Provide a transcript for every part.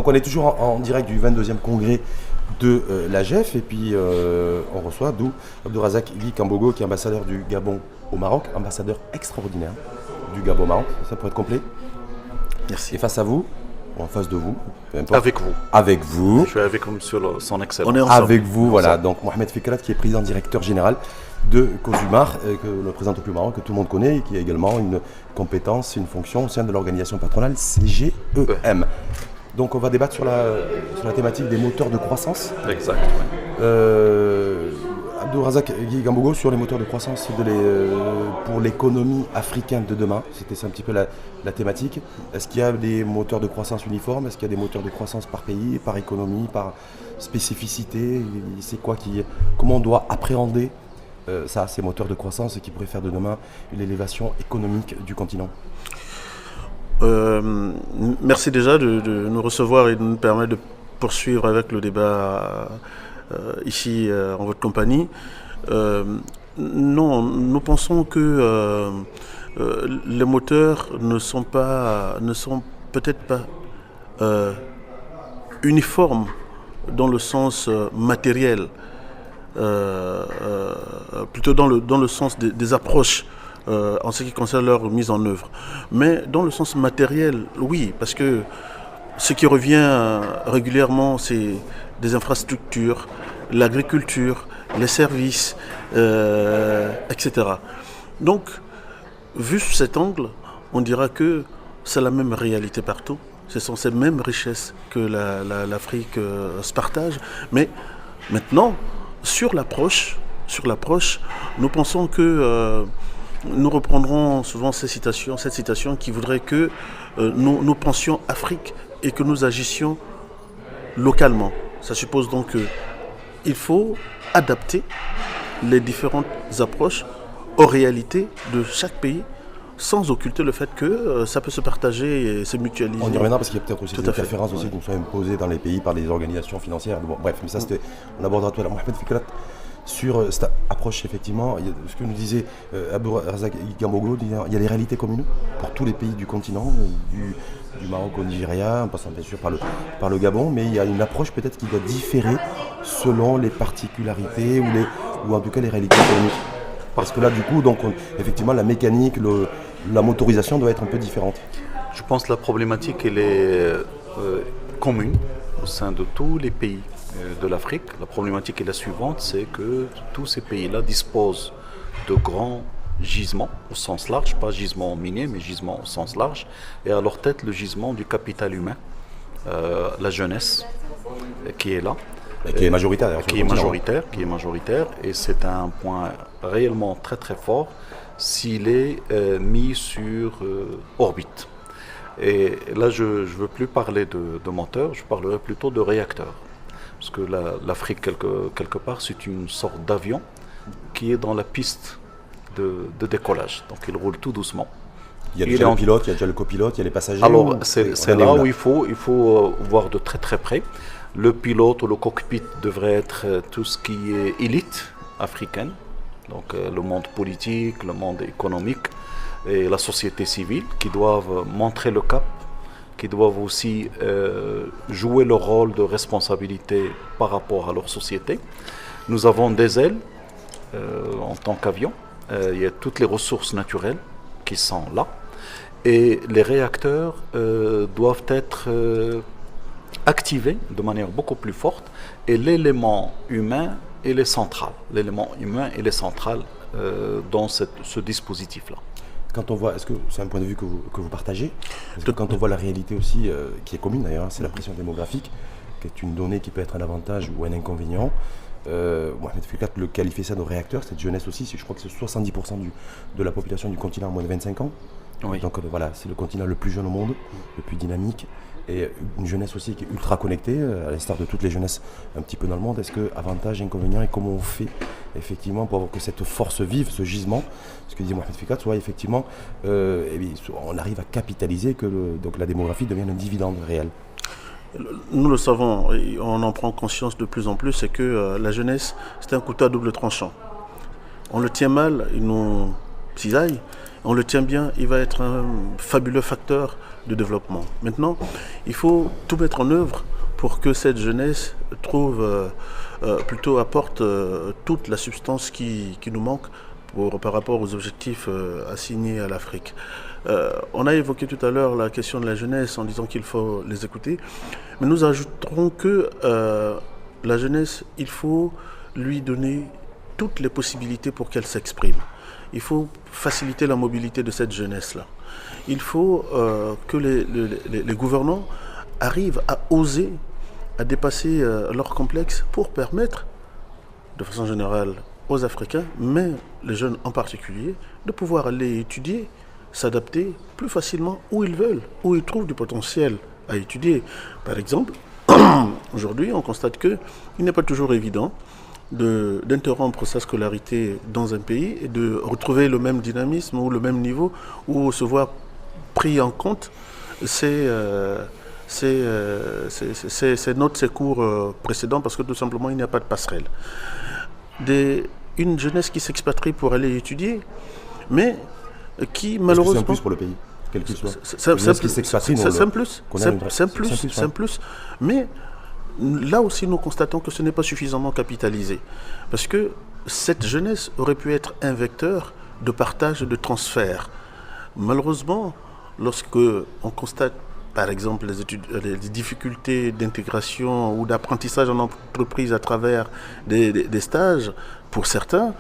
Donc on est toujours en direct du 22e congrès de l'AGEF et puis on reçoit Abdourazak Guy Kambogo qui est ambassadeur du Gabon au Maroc, ambassadeur extraordinaire du Gabon au Maroc, ça pour être complet. Merci. Et face à vous, ou en face de vous, peu importe. Avec vous. Avec vous. Je suis avec monsieur son excellence. On est ensemble. Avec vous, voilà. Donc Mohamed Fikrat qui est président directeur général de Cosumar, que le président au plus Maroc, que tout le monde connaît et qui a également une compétence, une fonction au sein de l'organisation patronale CGEM. Donc on va débattre sur la thématique des moteurs de croissance. Exact. Abdourazak Guy Kambogo sur les moteurs de croissance pour l'économie africaine de demain. C'était ça un petit peu la thématique. Est-ce qu'il y a des moteurs de croissance uniformes? Est-ce qu'il y a des moteurs de croissance par pays, par économie, par spécificité? C'est quoi comment on doit appréhender ces moteurs de croissance qui pourraient faire de demain l'élévation économique du continent? Merci déjà de nous recevoir et de nous permettre de poursuivre avec le débat ici en votre compagnie. Non, nous pensons que les moteurs ne sont peut-être pas uniformes dans le sens matériel, plutôt dans le sens des approches en ce qui concerne leur mise en œuvre. Mais dans le sens matériel, oui, parce que ce qui revient régulièrement, c'est des infrastructures, l'agriculture, les services, etc. Donc, vu sous cet angle, on dira que c'est la même réalité partout. Ce sont ces mêmes richesses que l'Afrique se partage. Mais maintenant, sur l'approche, nous pensons que nous reprendrons souvent cette citation qui voudrait que nous pensions Afrique et que nous agissions localement. Ça suppose donc qu'il faut adapter les différentes approches aux réalités de chaque pays sans occulter le fait que ça peut se partager et se mutualiser. On y reviendra parce qu'il y a peut-être aussi des interférences aussi qui nous sont imposées dans les pays par des organisations financières. Bon, bref, mais ça on abordera tout à l'heure. Mohamed Fikrat, sur cette approche, effectivement, ce que nous disait Abdourazak Kambogo, il y a les réalités communes pour tous les pays du continent, du Maroc au Nigeria, en passant bien sûr par le Gabon, mais il y a une approche peut-être qui doit différer selon les particularités ou en tout cas les réalités économiques. Parce que là, du coup, effectivement, la mécanique, la motorisation doit être un peu différente. Je pense que la problématique, elle est commune au sein de tous les pays de l'Afrique. La problématique est la suivante, c'est que tous ces pays-là disposent de grands gisements au sens large, pas gisements miniers, mais gisements au sens large, et à leur tête le gisement du capital humain, la jeunesse qui est là. Qui est majoritaire d'ailleurs. Qui est majoritaire, et c'est un point réellement très très fort s'il est mis sur orbite. Et là, je ne veux plus parler de moteurs, je parlerai plutôt de réacteurs. Parce que l'Afrique, quelque part, c'est une sorte d'avion qui est dans la piste de décollage. Donc il roule tout doucement. Il y a déjà le pilote, il y a déjà le copilote, il y a les passagers. Alors c'est là où il faut voir de très très près. Le pilote ou le cockpit devrait être tout ce qui est élite africaine. Donc le monde politique, le monde économique et la société civile qui doivent montrer le cap, qui doivent aussi jouer leur rôle de responsabilité par rapport à leur société. Nous avons des ailes en tant qu'avion. Il y a toutes les ressources naturelles qui sont là. Et les réacteurs doivent être activés de manière beaucoup plus forte. Et l'élément humain, il est central. L'élément humain, il est central dans ce dispositif-là. Quand on voit, est-ce que c'est un point de vue que vous partagez? Parce que quand on voit la réalité aussi, qui est commune d'ailleurs, c'est la pression démographique, qui est une donnée qui peut être un avantage ou un inconvénient. Mohamed Fikrat le qualifie ça de réacteur, cette jeunesse aussi, je crois que c'est 70% de la population du continent en moins de 25 ans. Oui. Donc voilà, c'est le continent le plus jeune au monde, le plus dynamique, et une jeunesse aussi qui est ultra connectée, à l'instar de toutes les jeunesses un petit peu dans le monde. Est-ce que avantage, inconvénient, et comment on fait effectivement pour avoir que cette force vive, ce gisement, ce que disait Mohamed Fikrat, soit effectivement, on arrive à capitaliser, que donc la démographie devienne un dividende réel? Nous le savons, et on en prend conscience de plus en plus, c'est que la jeunesse, c'est un couteau à double tranchant. On le tient mal, il nous cisaille, on le tient bien, il va être un fabuleux facteur de développement. Maintenant, il faut tout mettre en œuvre pour que cette jeunesse apporte toute la substance qui nous manque par rapport aux objectifs assignés à l'Afrique. On a évoqué tout à l'heure la question de la jeunesse en disant qu'il faut les écouter, mais nous ajouterons que la jeunesse, il faut lui donner toutes les possibilités pour qu'elle s'exprime. Il faut faciliter la mobilité de cette jeunesse-là. Il faut que les gouvernants arrivent à oser, à dépasser leurs complexes pour permettre, de façon générale, aux Africains, mais les jeunes en particulier, de pouvoir aller étudier, s'adapter plus facilement où ils veulent, où ils trouvent du potentiel à étudier. Par exemple, aujourd'hui, on constate qu'il n'est pas toujours évident d'interrompre sa scolarité dans un pays et de retrouver le même dynamisme ou le même niveau où se voir pris en compte ces notes, ces cours précédents parce que tout simplement il n'y a pas de passerelle. Une jeunesse qui s'expatrie pour aller étudier, mais qui malheureusement... C'est un plus pour le pays, quel qu'il soit. C'est un plus. Mais là aussi, nous constatons que ce n'est pas suffisamment capitalisé. Parce que cette jeunesse aurait pu être un vecteur de partage et de transfert. Malheureusement, lorsque on constate, par exemple, les difficultés d'intégration ou d'apprentissage en entreprise à travers des stages, pour certains,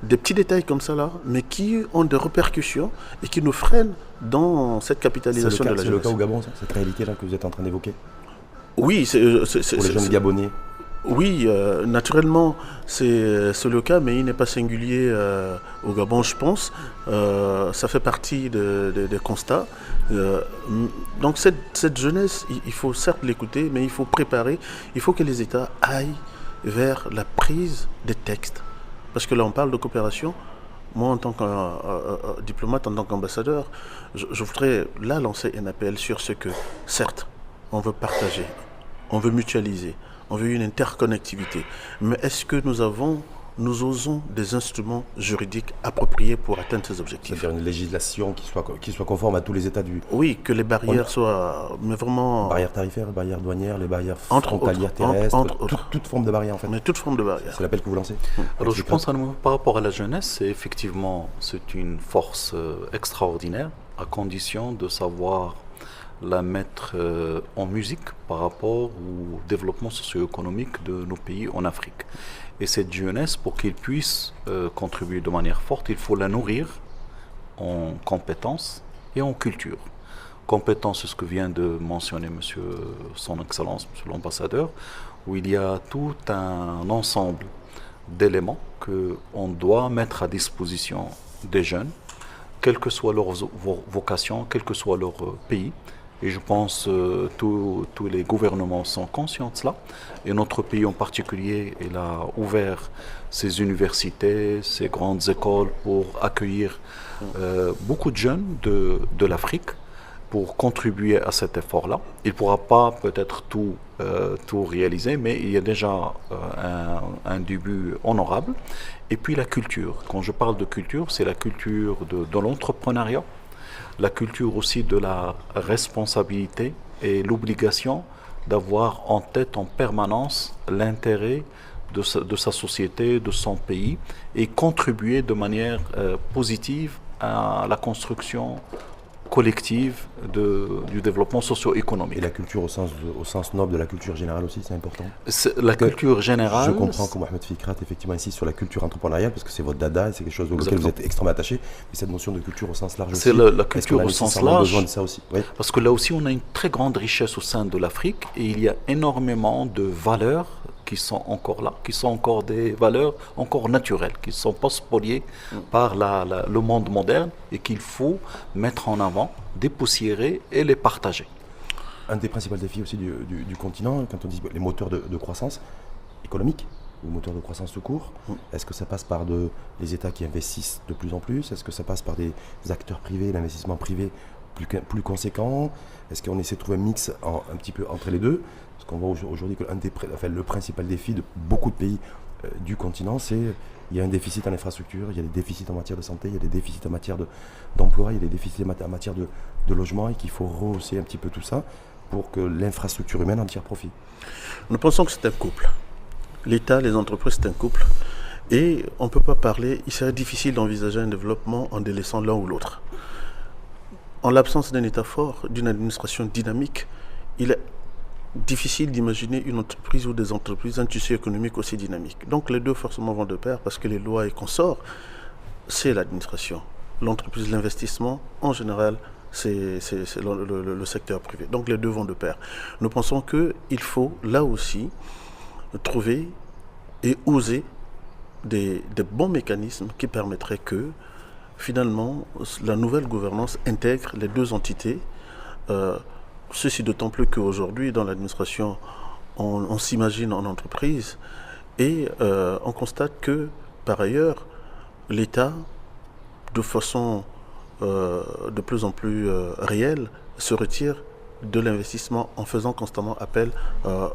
des petits détails comme ça là, mais qui ont des répercussions et qui nous freinent dans cette capitalisation de la jeunesse. C'est le cas au Gabon, ça, cette réalité-là que vous êtes en train d'évoquer? Oui, pour les jeunes Gabonais. Oui, naturellement, c'est le cas, mais il n'est pas singulier au Gabon, je pense. Ça fait partie des constats. Donc cette jeunesse, il faut certes l'écouter, mais il faut préparer. Il faut que les États aillent vers la prise des textes. Parce que là, on parle de coopération. Moi, en tant que diplomate, en tant qu'ambassadeur, je voudrais là lancer un appel sur ce que, certes, on veut partager, on veut mutualiser, on veut une interconnectivité. Mais est-ce que nous osons des instruments juridiques appropriés pour atteindre ces objectifs? C'est-à-dire une législation qui soit conforme à tous les États du... Oui, que les barrières soient... Mais vraiment... Barrières tarifaires, barrières douanières, les barrières frontalières terrestres, toute forme de barrière en fait. Mais toute forme de barrière. C'est l'appel que vous lancez. Alors je pense par rapport à la jeunesse, c'est une force extraordinaire, à condition de savoir la mettre en musique par rapport au développement socio-économique de nos pays en Afrique. Et cette jeunesse, pour qu'elle puisse contribuer de manière forte, il faut la nourrir en compétences et en culture. Compétences, c'est ce que vient de mentionner son Excellence, Monsieur l'Ambassadeur, où il y a tout un ensemble d'éléments qu'on doit mettre à disposition des jeunes, quelle que soit leur vocation, quel que soit leur pays. Et je pense que tous les gouvernements sont conscients de cela. Et notre pays en particulier, il a ouvert ses universités, ses grandes écoles pour accueillir beaucoup de jeunes de l'Afrique pour contribuer à cet effort-là. Il ne pourra pas peut-être tout réaliser, mais il y a déjà un début honorable. Et puis la culture. Quand je parle de culture, c'est la culture de l'entrepreneuriat, la culture aussi de la responsabilité et l'obligation d'avoir en tête en permanence l'intérêt de sa société, de son pays, et contribuer de manière positive à la construction collective du développement socio-économique. Et la culture au sens noble de la culture générale aussi, c'est important. Culture générale... Je comprends que Mohamed Fikrat effectivement insiste sur la culture entrepreneuriale parce que c'est votre dada et c'est quelque chose auquel vous êtes extrêmement attaché. Mais cette notion de culture au sens large aussi. C'est la culture au sens large. Besoin de ça aussi. Oui. Parce que là aussi, on a une très grande richesse au sein de l'Afrique et il y a énormément de valeurs qui sont encore là, qui sont encore des valeurs encore naturelles, qui ne sont pas spoliées par le monde moderne et qu'il faut mettre en avant, dépoussiérer et les partager. Un des principaux défis aussi du continent, quand on dit les moteurs de croissance économique, ou moteurs de croissance tout court, est-ce que ça passe par les États qui investissent de plus en plus? Est-ce que ça passe par des acteurs privés, l'investissement privé plus conséquent? Est-ce qu'on essaie de trouver un mix un petit peu entre les deux? Parce qu'on voit aujourd'hui que le principal défi de beaucoup de pays du continent, c'est il y a un déficit en infrastructure, il y a des déficits en matière de santé, il y a des déficits en matière d'emploi, il y a des déficits en matière de logement et qu'il faut rehausser un petit peu tout ça pour que l'infrastructure humaine en tire profit. Nous pensons que c'est un couple. L'État, les entreprises, c'est un couple. Et on ne peut pas parler, il serait difficile d'envisager un développement en délaissant l'un ou l'autre. En l'absence d'un État fort, d'une administration dynamique, il est difficile d'imaginer une entreprise ou des entreprises, un tissu économique aussi dynamique. Donc les deux forcément vont de pair parce que les lois et consorts, c'est l'administration. L'entreprise, l'investissement, en général, c'est le secteur privé. Donc les deux vont de pair. Nous pensons qu'il faut là aussi trouver et oser des bons mécanismes qui permettraient que finalement la nouvelle gouvernance intègre les deux entités. Ceci d'autant plus qu'aujourd'hui dans l'administration on s'imagine en entreprise et on constate que par ailleurs l'État de façon de plus en plus réelle se retire de l'investissement en faisant constamment appel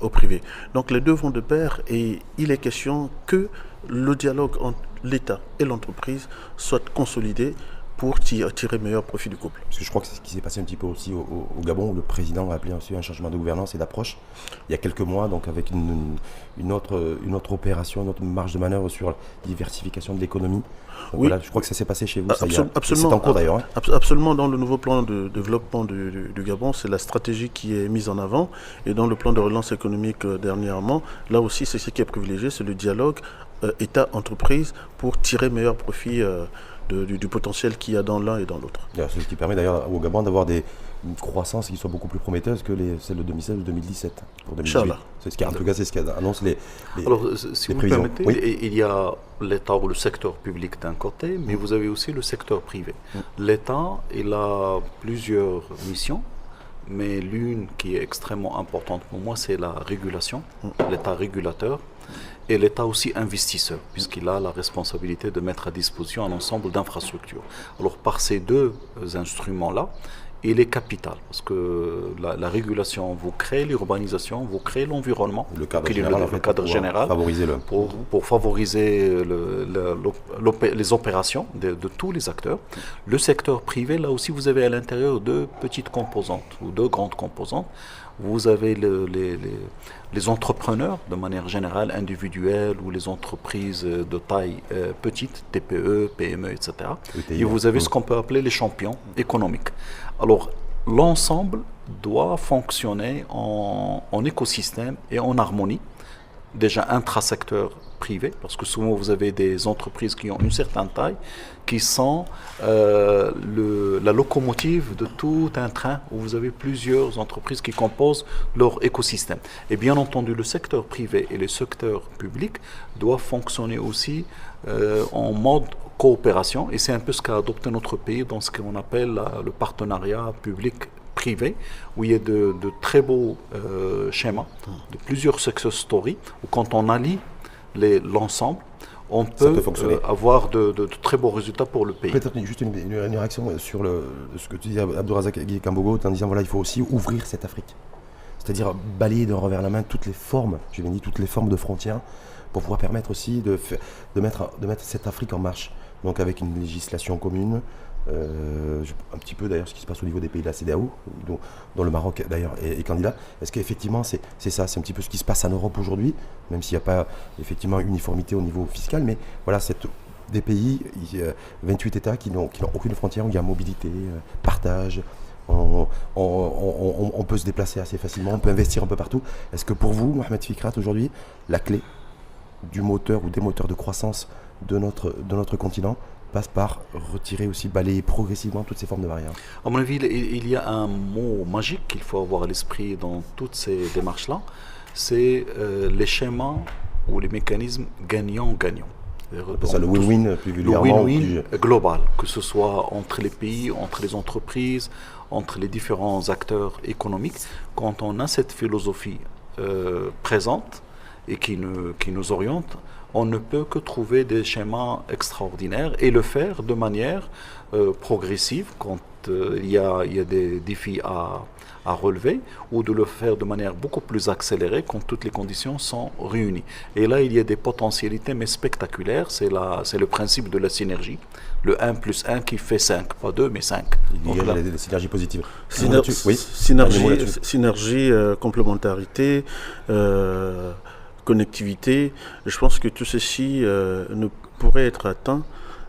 au privé. Donc les deux vont de pair et il est question que le dialogue entre l'État et l'entreprise soit consolidé pour tirer meilleur profit du couple. Parce que je crois que c'est ce qui s'est passé un petit peu aussi au Gabon, où le président a appelé aussi un changement de gouvernance et d'approche il y a quelques mois, donc avec une autre opération, une autre marge de manœuvre sur la diversification de l'économie. Oui. Voilà, je crois que ça s'est passé chez vous. Absolument. C'est en cours d'ailleurs. Absolument, dans le nouveau plan de développement du Gabon, c'est la stratégie qui est mise en avant. Et dans le plan de relance économique dernièrement, là aussi, c'est ce qui est privilégié, c'est le dialogue État-entreprise pour tirer meilleur profit du potentiel qu'il y a dans l'un et dans l'autre. C'est ce qui permet d'ailleurs au Gabon d'avoir une croissance qui soit beaucoup plus prometteuse que celle de 2016 ou 2017 pour 2018. C'est ce qui, en tout cas, c'est ce qu'annoncent les Alors, si vous me permettez, oui. Il y a l'État ou le secteur public d'un côté, mais vous avez aussi le secteur privé. L'État, il a plusieurs missions, mais l'une qui est extrêmement importante pour moi, c'est la régulation, l'État régulateur. Et l'État aussi investisseur, puisqu'il a la responsabilité de mettre à disposition un ensemble d'infrastructures. Alors par ces deux instruments-là, il est capital, parce que la régulation, vous créez l'urbanisation, vous créez l'environnement, le cadre général, pour favoriser les opérations de tous les acteurs. Le secteur privé, là aussi, vous avez à l'intérieur deux petites composantes, ou deux grandes composantes. Vous avez les entrepreneurs, de manière générale, individuels, ou les entreprises de taille petite, TPE, PME, etc. Et vous avez ce qu'on peut appeler les champions économiques. Alors, l'ensemble doit fonctionner en écosystème et en harmonie. Déjà intrasecteur privé, parce que souvent vous avez des entreprises qui ont une certaine taille, qui sont la locomotive de tout un train où vous avez plusieurs entreprises qui composent leur écosystème. Et bien entendu, le secteur privé et le secteur public doivent fonctionner aussi en mode coopération, et c'est un peu ce qu'a adopté notre pays dans ce qu'on appelle le partenariat public-privé, où il y a de très beaux schémas, de plusieurs success stories, où quand on allie l'ensemble, on peut avoir de très beaux résultats pour le pays. Peut-être juste une réaction sur ce que tu dis, Abdourazak Kambogo, en disant voilà, il faut aussi ouvrir cette Afrique. C'est-à-dire balayer d'un revers la main toutes les formes, je l'ai dit, toutes les formes de frontières, pour pouvoir permettre aussi de mettre cette Afrique en marche. Donc avec une législation commune, un petit peu d'ailleurs ce qui se passe au niveau des pays de la CEDEAO, dont le Maroc d'ailleurs est candidat. Est-ce qu'effectivement c'est ça, c'est un petit peu ce qui se passe en Europe aujourd'hui, même s'il n'y a pas effectivement uniformité au niveau fiscal, mais voilà, des pays, 28 États qui n'ont aucune frontière, où il y a mobilité, partage, on peut se déplacer assez facilement, on peut investir un peu partout. Est-ce que pour vous, Mohamed Fikrat, aujourd'hui, la clé du moteur ou des moteurs de croissance de notre continent passe par retirer aussi, balayer progressivement toutes ces formes de barrières? À mon avis, il y a un mot magique qu'il faut avoir à l'esprit dans toutes ces démarches-là, c'est les schémas ou les mécanismes gagnant-gagnant. Ça, le win-win régulièrement. Le win-win global, que ce soit entre les pays, entre les entreprises, entre les différents acteurs économiques. Quand on a cette philosophie présente et qui nous oriente, on ne peut que trouver des schémas extraordinaires et le faire de manière progressive, il y a des défis à relever, ou de le faire de manière beaucoup plus accélérée quand toutes les conditions sont réunies. Et là, il y a des potentialités, mais spectaculaires. C'est le principe de la synergie. Le 1 plus 1 qui fait 5, pas 2, mais 5. Il y a des synergies positives. Synergie, complémentarité, connectivité. Je pense que tout ceci ne pourrait être atteint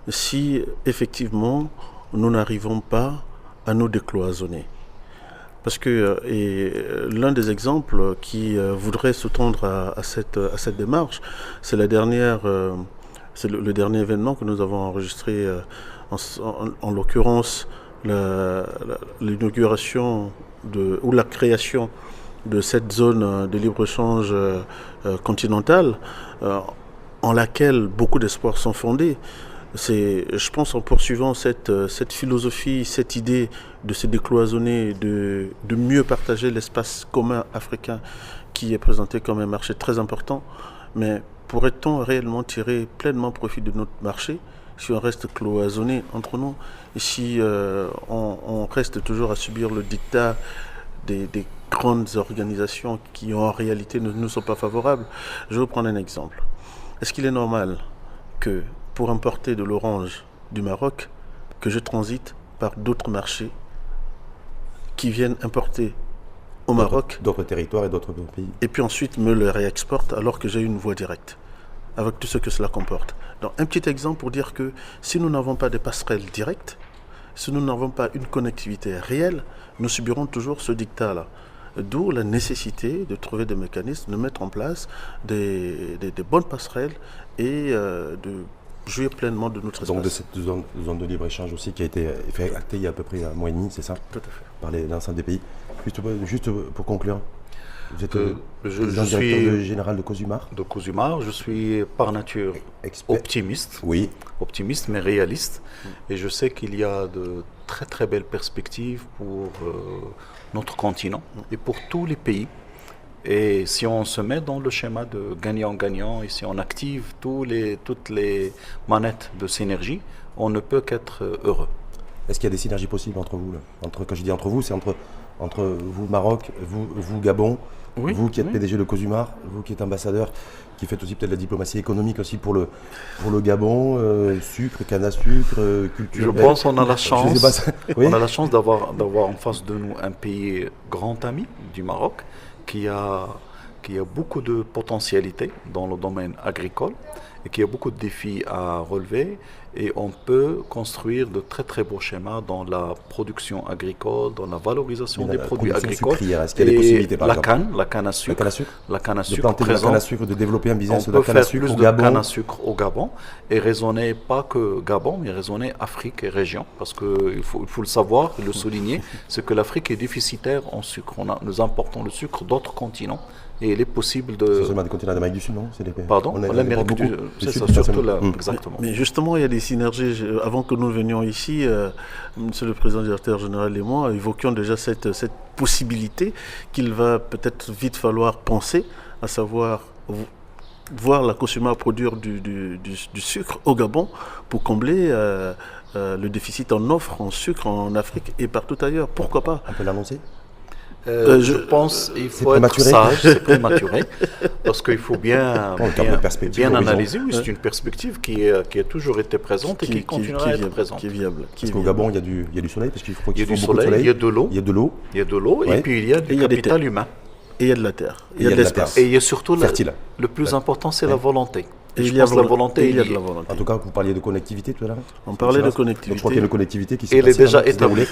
si, effectivement, nous n'arrivons pas à nous décloisonner. Parce que l'un des exemples qui voudrait sous-tendre à cette démarche, c'est le dernier événement que nous avons enregistré, en l'occurrence l'inauguration ou la création de cette zone de libre-échange continentale, en laquelle beaucoup d'espoirs sont fondés. Je pense, en poursuivant cette philosophie, cette idée de se décloisonner, de mieux partager l'espace commun africain qui est présenté comme un marché très important. Mais pourrait-on réellement tirer pleinement profit de notre marché si on reste cloisonné entre nous et si on reste toujours à subir le diktat des grandes organisations qui en réalité ne nous sont pas favorables? Je vais vous prendre un exemple. Est-ce qu'il est normal que pour importer de l'orange du Maroc, que je transite par d'autres marchés qui viennent importer au Maroc, d'autres territoires et d'autres pays, et puis ensuite me le réexportent alors que j'ai une voie directe, avec tout ce que cela comporte? Donc un petit exemple pour dire que si nous n'avons pas de passerelles directes, si nous n'avons pas une connectivité réelle, nous subirons toujours ce diktat-là. D'où la nécessité de trouver des mécanismes, de mettre en place des bonnes passerelles et de jouir pleinement de notre espace. Donc de cette zone de libre-échange aussi qui a été actée il y a à peu près un mois et demi, c'est ça? Tout à fait. Par l'ensemble des pays. Juste pour conclure, vous êtes je directeur général de Cosumar. De Cosumar, je suis par nature optimiste. Oui. Optimiste mais réaliste. Et je sais qu'il y a de très très belles perspectives pour notre continent et pour tous les pays. Et si on se met dans le schéma de gagnant-gagnant et si on active toutes les manettes de synergie, on ne peut qu'être heureux. Est-ce qu'il y a des synergies possibles entre vous là? Quand je dis entre vous, c'est entre vous Maroc, vous Gabon, oui, vous qui êtes PDG de Cosumar, vous qui êtes ambassadeur, qui faites aussi peut-être la diplomatie économique aussi pour le Gabon, sucre, canne à sucre, culture. Je pense qu'on a la chance, oui, on a la chance d'avoir en face de nous un pays grand ami du Maroc, qui a beaucoup de potentialités dans le domaine agricole et qui a beaucoup de défis à relever, et on peut construire de très très beaux schémas dans la production agricole, dans la valorisation des produits agricoles. Est-ce qu'il y a des possibilités, par exemple la canne à sucre, de planter de la canne à sucre, de développer un business de la canne à sucre au Gabon. On peut faire plus de canne à sucre au Gabon et raisonner pas que Gabon, mais raisonner Afrique et région, parce qu'il faut le savoir, le souligner, c'est que l'Afrique est déficitaire en sucre. Nous importons le sucre d'autres continents. Et il est possible de... C'est seulement des continents d'Amérique du Sud, non? Pardon, l'Amérique du Sud, c'est ça, surtout là, exactement. Mais justement, il y a des synergies. Avant que nous venions ici, Monsieur le Président directeur général et moi évoquions déjà cette possibilité qu'il va peut-être vite falloir penser, à savoir voir la Cosumar produire du sucre au Gabon pour combler le déficit en offre en sucre en Afrique et partout ailleurs. Pourquoi pas? On peut l'annoncer? Je pense qu'il faut être sage, c'est prématuré, parce qu'il faut bien analyser. Oui, c'est une perspective qui a toujours été présente et qui continuera à être présente. Qui est viable. Parce qu'au Gabon, il y a du soleil, parce qu'il faut du soleil, il y a de l'eau. Il y a de l'eau. Et puis il y a du capital humain. Et il y a de la terre. Il y a de l'espace. Et il y a surtout le plus important, c'est la volonté. Et il y a de la volonté. En tout cas, vous parliez de connectivité tout à l'heure. On parlait de connectivité. Donc je crois qu'il y a une connectivité qui s'est déjà établie.